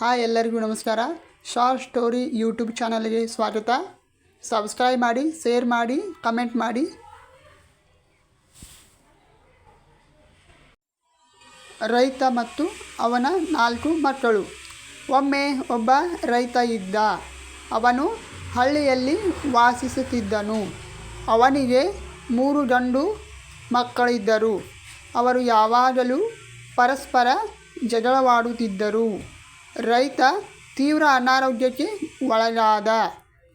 Hi ಎಲ್ಲರಿಗೂ ನಮಸ್ಕಾರ. Short story YouTube ಚಾನಲ್ಗೆ ಸ್ವಾಗತ. ಸಬ್ಸ್ಕ್ರೈಬ್ ಮಾಡಿ, ಶೇರ್ ಮಾಡಿ, ಕಮೆಂಟ್ ಮಾಡಿ. ರೈತ ಮತ್ತು ಅವನ 4 ಮಕ್ಕಳು. ಒಮ್ಮೆ ಒಬ್ಬ ರೈತ ಇದ್ದ. ಅವನು ಹಳ್ಳಿಯಲ್ಲಿ ವಾಸಿಸುತ್ತಿದ್ದನು. ಅವನಿಗೆ 3 ಗಂಡು ಮಕ್ಕಳಿದ್ದರು. ಅವರು ಯಾವಾಗಲೂ ಪರಸ್ಪರ ಜಗಳವಾಡುತ್ತಿದ್ದರು. ರೈತ ತೀವ್ರ ಅನಾರೋಗ್ಯಕ್ಕೆ ಒಳಗಾದ.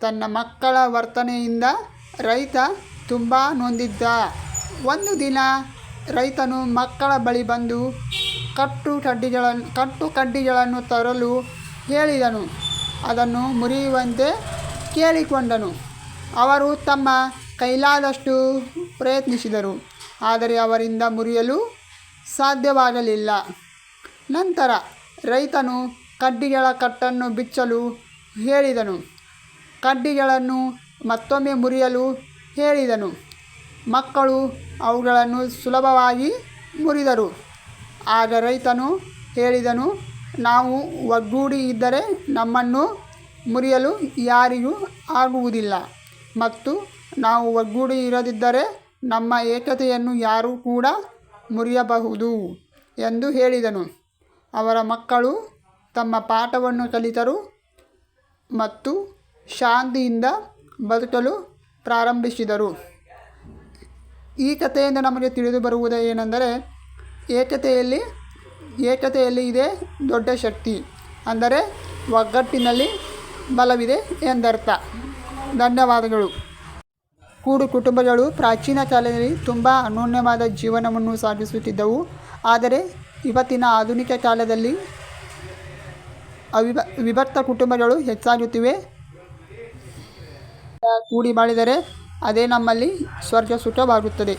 ತನ್ನ ಮಕ್ಕಳ ವರ್ತನೆಯಿಂದ ರೈತ ತುಂಬ ನೊಂದಿದ್ದ. ಒಂದು ದಿನ ರೈತನು ಮಕ್ಕಳ ಬಳಿ ಬಂದು ಕಟ್ಟು ಕಡ್ಡಿಗಳನ್ನು ತರಲು ಹೇಳಿದನು. ಅದನ್ನು ಮುರಿಯುವಂತೆ ಕೇಳಿಕೊಂಡನು. ಅವರು ತಮ್ಮ ಕೈಲಾದಷ್ಟು ಪ್ರಯತ್ನಿಸಿದರು, ಆದರೆ ಅವರಿಂದ ಮುರಿಯಲು ಸಾಧ್ಯವಾಗಲಿಲ್ಲ. ನಂತರ ರೈತನು ಕಡ್ಡಿಗಳ ಕಟ್ಟನ್ನು ಬಿಚ್ಚಲು ಹೇಳಿದನು. ಕಡ್ಡಿಗಳನ್ನು ಮತ್ತೊಮ್ಮೆ ಮುರಿಯಲು ಹೇಳಿದನು. ಮಕ್ಕಳು ಅವುಗಳನ್ನು ಸುಲಭವಾಗಿ ಮುರಿದರು. ಆಗ ರೈತನು ಹೇಳಿದನು, ನಾವು ಒಗ್ಗೂಡಿ ಇದ್ದರೆ ನಮ್ಮನ್ನು ಮುರಿಯಲು ಯಾರಿಗೂ ಆಗುವುದಿಲ್ಲ, ಮತ್ತು ನಾವು ಒಗ್ಗೂಡಿ ಇರದಿದ್ದರೆ ನಮ್ಮ ಏಕತೆಯನ್ನು ಯಾರೂ ಕೂಡ ಮುರಿಯಬಹುದು ಎಂದು ಹೇಳಿದನು. ಅವರ ಮಕ್ಕಳು ತಮ್ಮ ಪಾಠವನ್ನು ಕಲಿತರು ಮತ್ತು ಶಾಂತಿಯಿಂದ ಬದುಕಲು ಪ್ರಾರಂಭಿಸಿದರು. ಈ ಕಥೆಯಿಂದ ನಮಗೆ ತಿಳಿದು ಬರುವುದು ಏನೆಂದರೆ, ಏಕತೆಯಲ್ಲಿ ಇದೆ ದೊಡ್ಡ ಶಕ್ತಿ. ಅಂದರೆ ಒಗ್ಗಟ್ಟಿನಲ್ಲಿ ಬಲವಿದೆ ಎಂದರ್ಥ. ಧನ್ಯವಾದಗಳು. ಕೂಡು ಕುಟುಂಬಗಳು ಪ್ರಾಚೀನ ಕಾಲದಲ್ಲಿ ತುಂಬ ಅನ್ಯೋನ್ಯವಾದ ಜೀವನವನ್ನು ಸಾಗಿಸುತ್ತಿದ್ದವು. ಆದರೆ ಇವತ್ತಿನ ಆಧುನಿಕ ಕಾಲದಲ್ಲಿ ವಿಭಕ್ತ ಕುಟುಂಬಗಳು ಹೆಚ್ಚಾಗುತ್ತಿವೆ. ಕೂಡಿ ಬಾಳಿದರೆ ಅದೇ ನಮ್ಮಲ್ಲಿ ಸ್ವರ್ಗ ಸುಖವಾಗುತ್ತದೆ.